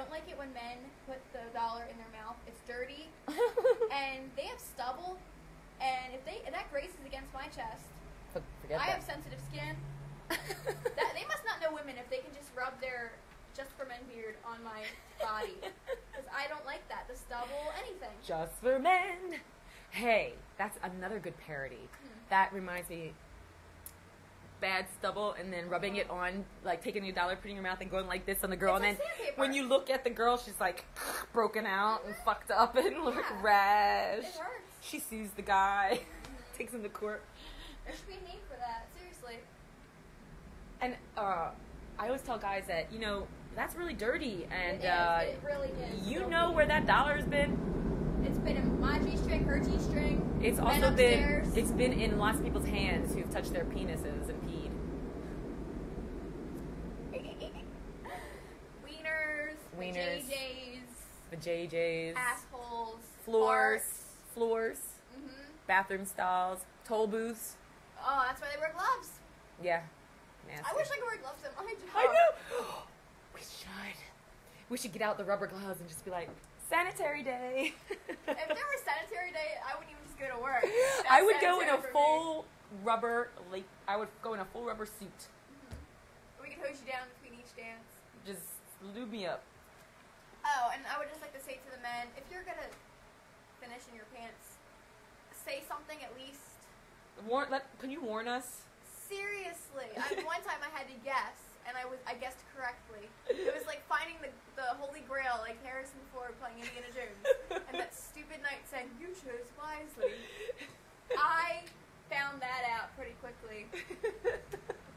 don't like it when men put the dollar in their mouth. It's dirty, and they have stubble, and if that grazes against my chest, forget I that. have sensitive skin. They must not know women if they can just rub their Just for Men beard on my body, because I don't like that. The stubble, anything. Just for Men. Hey, that's another good parody. That reminds me. Bad stubble, and then rubbing it on, like taking your dollar, putting in your mouth, and going like this on the girl, It's and like then sandpaper. when you look at the girl, she's like broken out and fucked up and like rash. It hurts. She sees the guy, takes him to court. There should be a name for that. Seriously. And I always tell guys that, you know, that's really dirty, and It really is. you know where that dollar has been. It's been in my G-string, her G-string. It's been also upstairs. it's been in lots of people's hands who've touched their penises and peed. Wieners. The JJs. Assholes. Floors. farts. Mm-hmm. Bathroom stalls. Toll booths. Oh, that's why they wear gloves. Yeah. Nasty. I wish I could wear gloves at my job. I know. We should. We should get out the rubber gloves and just be like, sanitary day. If there was sanitary day, I wouldn't even just go to work. That's I would go in a sanitary for me. full rubber, like, I would go in a full rubber suit. We could hose you down between each dance. Just lube me up. Oh, and I would just like to say to the men, if you're gonna finish in your pants, say something at least. Can you warn us? Seriously, one time I had to guess, and I guessed correctly. It was like finding the Holy Grail, like Harrison Ford playing Indiana Jones, and that stupid knight saying, "You chose wisely." I found that out pretty quickly,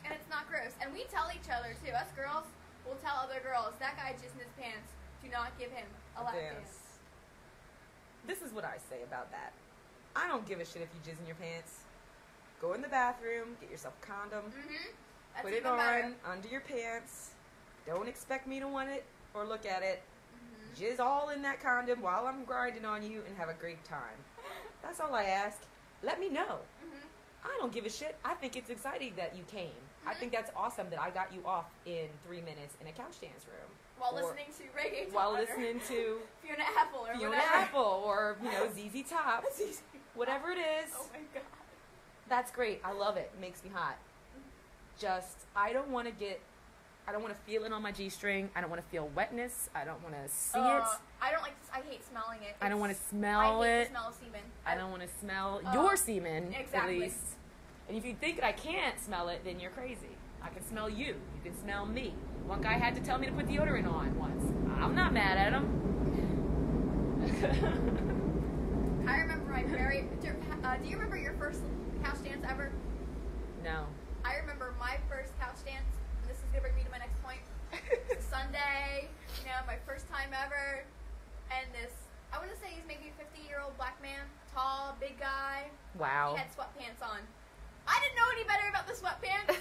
and it's not gross. And we tell each other too. Us girls will tell other girls, "That guy jizzed in his pants. Do not give him a lap dance." This is what I say about that. I don't give a shit if you jizz in your pants. Go in the bathroom, get yourself a condom, That's put it even on better. under your pants. Don't expect me to want it or look at it. Jizz all in that condom while I'm grinding on you and have a great time. That's all I ask. Let me know. I don't give a shit. I think it's exciting that you came. I think that's awesome that I got you off in 3 minutes in a couch dance room. While listening to reggae. While listening to Fiona Apple or Fiona whatever. Apple or, ZZ Top. Whatever it is. Oh my god. That's great. I love it. It makes me hot. Just, I don't want to feel it on my G-string. I don't want to feel wetness. I don't want to see it. I don't like this. I hate smelling it. I don't want to smell I hate it. the smell of semen. I don't want to smell your semen, exactly. at least. And if you think that I can't smell it, then you're crazy. I can smell you. You can smell me. One guy had to tell me to put deodorant on once. I'm not mad at him. I remember my do you remember your first couch dance ever? No. I remember my first couch dance, and this is going to bring me to my next point. Sunday, my first time ever, and this, I want to say he's maybe a 50-year-old black man, tall, big guy. Wow. He had sweatpants on. I didn't know any better about the sweatpants.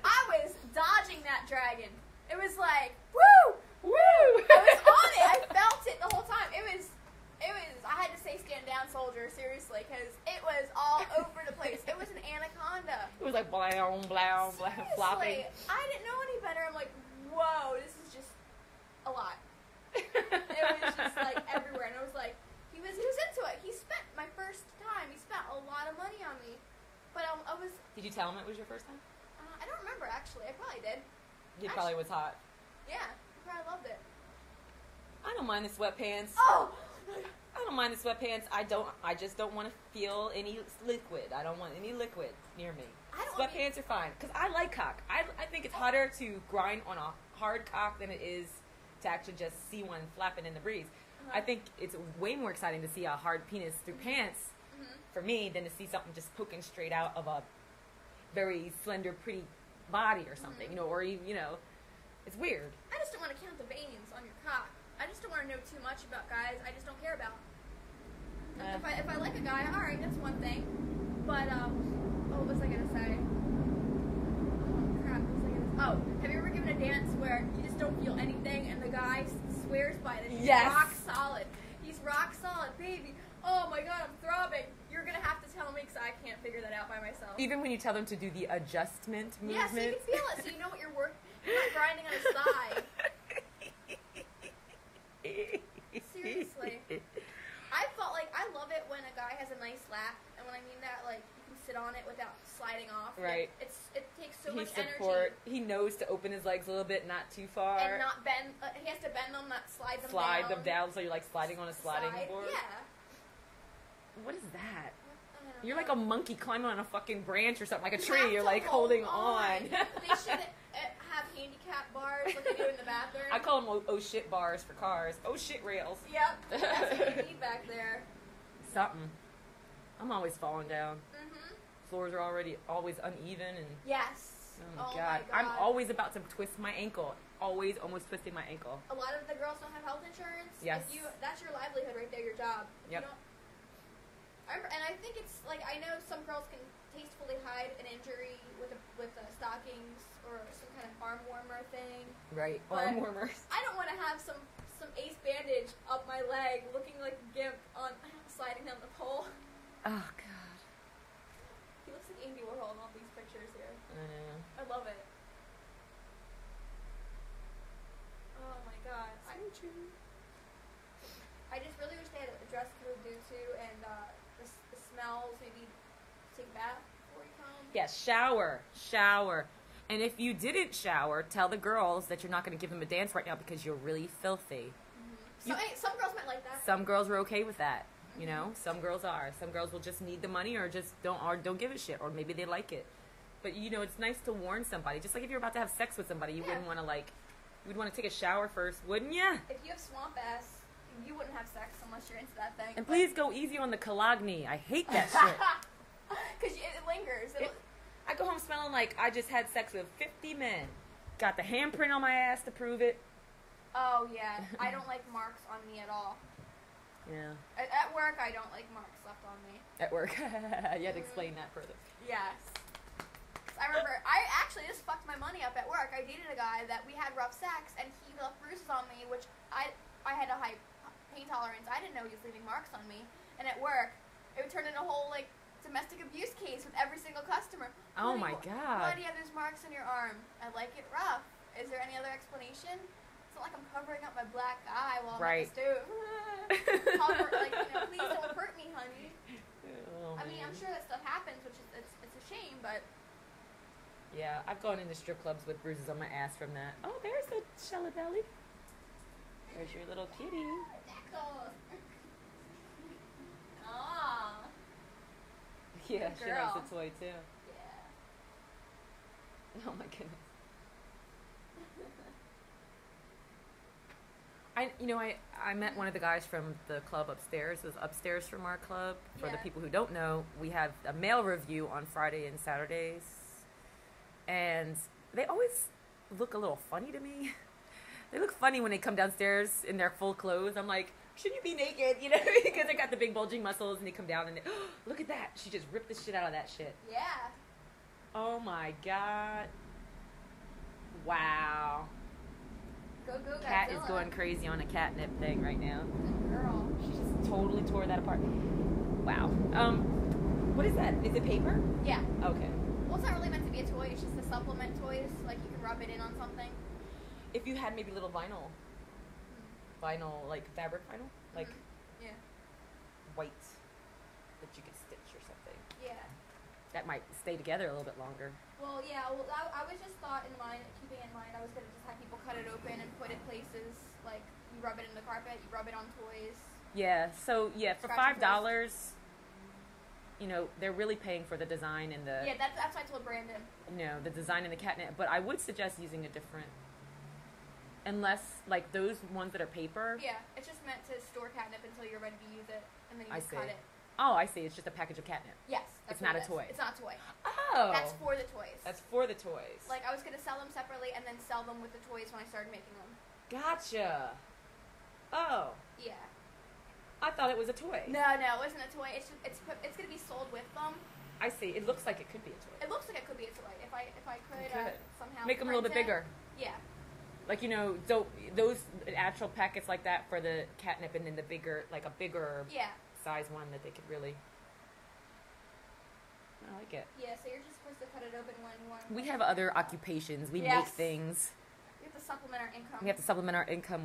I was dodging that dragon. It was like, woo! Woo! I was on it. I felt it the whole time. It was, I had to say stand down, soldier, seriously, because it was all over the place. It was an anaconda. It was like blow, blow, blow, flopping. I didn't know any better. I'm like, whoa, this is just a lot. It was just like everywhere. And I was like, he was into it. He spent my first time. He spent a lot of money on me. But I was... Did you tell him it was your first time? I don't remember, actually. I probably did. It probably was hot. Yeah, I probably loved it. I don't mind the sweatpants. Oh! I don't mind the sweatpants. I just don't want to feel any liquid. I don't want any liquid near me. Sweatpants are fine. Because I like cock. I think it's hotter to grind on a hard cock than it is to actually just see one flapping in the breeze. I think it's way more exciting to see a hard penis through pants for me than to see something just poking straight out of a very slender, pretty body or something, or it's weird. I just don't want to count the veins on your cock. I just don't want to know too much about guys I just don't care about. If I like a guy, all right, that's one thing. But what was I gonna say? Oh crap! What was I gonna say? Oh, have you ever given a dance where you just don't feel anything and the guy swears by it? He's rock solid. He's rock solid, baby. Oh my god, I'm throbbing. You're gonna have to tell me because I can't figure that out by myself. Even when you tell them to do the adjustment movement. Yeah, so you can feel it, so you know what you're not grinding on his thigh. Seriously. I felt like I love it when a guy has a nice lap, and when I mean that, like you can sit on it without sliding off. Right. It takes so much support. energy. He knows to open his legs a little bit, not too far, And not bend. He has to bend them, not slide them down. Slide them down, so you're like sliding on a sliding board. Yeah. What is that? I don't You're know. like a monkey climbing on a fucking branch or something, like a You tree. have You're to like hold holding on. They should have handicap bars like they do in the bathroom. I call them oh shit bars for cars. Oh shit rails. Yep. That's what you need back there. Something. I'm always falling down. Mhm. Floors are always uneven and. Yes. Oh my god. I'm always about to twist my ankle. Always almost twisting my ankle. A lot of the girls don't have health insurance. Yes. That's your livelihood right there, your job. Yep. And I think it's like I know some girls can tastefully hide an injury with stockings or some kind of arm warmer thing. Right. But Arm warmers. I don't want to have some ace bandage up my leg, looking like a gimp on sliding down the pole. Oh god. He looks like Andy Warhol in all these pictures here. I know. I love it. Oh my god. I just really wish they had a dress code due to, and the smells, maybe take a bath before you come. Yes, shower. And if you didn't shower, tell the girls that you're not going to give them a dance right now because you're really filthy. Mm-hmm. Some girls might like that. Some girls are okay with that. You know, some girls are. Some girls will just need the money or just don't give a shit, or maybe they like it. But you know, it's nice to warn somebody. Just like if you're about to have sex with somebody, you wouldn't want to you'd want to take a shower first, wouldn't you? If you have swamp ass, you wouldn't have sex unless you're into that thing. And please go easy on the Cologne. I hate that shit. Because it lingers. I go home smelling like I just had sex with 50 men. Got the handprint on my ass to prove it. Oh, yeah. I don't like marks on me at all. Yeah. At work, I don't like marks left on me. At work. You had to explain that further. Yes. I remember, I actually just fucked my money up at work. I dated a guy that we had rough sex, and he left bruises on me, which I had a high pain tolerance. I didn't know he was leaving marks on me. And at work, it would turn into a whole, domestic abuse case with every single customer. Oh my god. Why do you have those marks on your arm? I like it rough. Is there any other explanation? It's not like I'm covering up my black eye while I'm at the stove. Please don't hurt me, honey. Oh, I mean, I'm sure that stuff happens, which is it's a shame, but yeah, I've gone into strip clubs with bruises on my ass from that. Oh, there's the Shella Belly. There's your little kitty. Ah. Yeah, Good she girl. likes a toy too. Yeah. Oh my goodness. I met one of the guys from the club upstairs. It was upstairs from our club. For the people who don't know, we have a male review on Friday and Saturdays. And they always look a little funny to me. They look funny when they come downstairs in their full clothes. I'm like, should you be naked? You know, because they got the big bulging muscles and they come down and they, oh, look at that. She just ripped the shit out of that shit. Yeah. Oh my god. Wow. Go, Cat Godzilla. is going crazy on a catnip thing right now. Good girl. She just totally tore that apart. Wow. What is that? Is it paper? Yeah. Okay. Well, it's not really meant to be a toy. It's just to supplement toys. Like, you can rub it in on something. If you had maybe little vinyl, like fabric vinyl, like Yeah. white, that you could stitch or something. Yeah. That might stay together a little bit longer. Well, yeah. Well, I was just keeping in mind, I was going to just have people cut it open and put it places. Like, you rub it in the carpet, you rub it on toys. Yeah. So yeah, for Scratch and $5, you know, they're really paying for the design and the. Yeah, that's what I told Brandon. You know, the design and the catnip. But I would suggest using a different. Unless, like, those ones that are paper. Yeah, it's just meant to store catnip until you're ready to use it, and then you just cut it. Oh, I see. It's just a package of catnip. Yes. It's not a toy. It's not a toy. Oh. That's for the toys. That's for the toys. Like, I was going to sell them separately and then sell them with the toys when I started making them. Gotcha. Oh. Yeah. I thought it was a toy. No, it wasn't a toy. It's going to be sold with them. I see. It looks like it could be a toy. It looks like it could be a toy. If I could somehow make them a little bit bigger. Yeah. Like, you know, those actual packets like that for the catnip, and then the bigger, like a bigger size one that they could really. I like it. Yeah, so you're just supposed to cut it open when you want. We have other occupations. We make things. We have to supplement our income. We have to supplement our income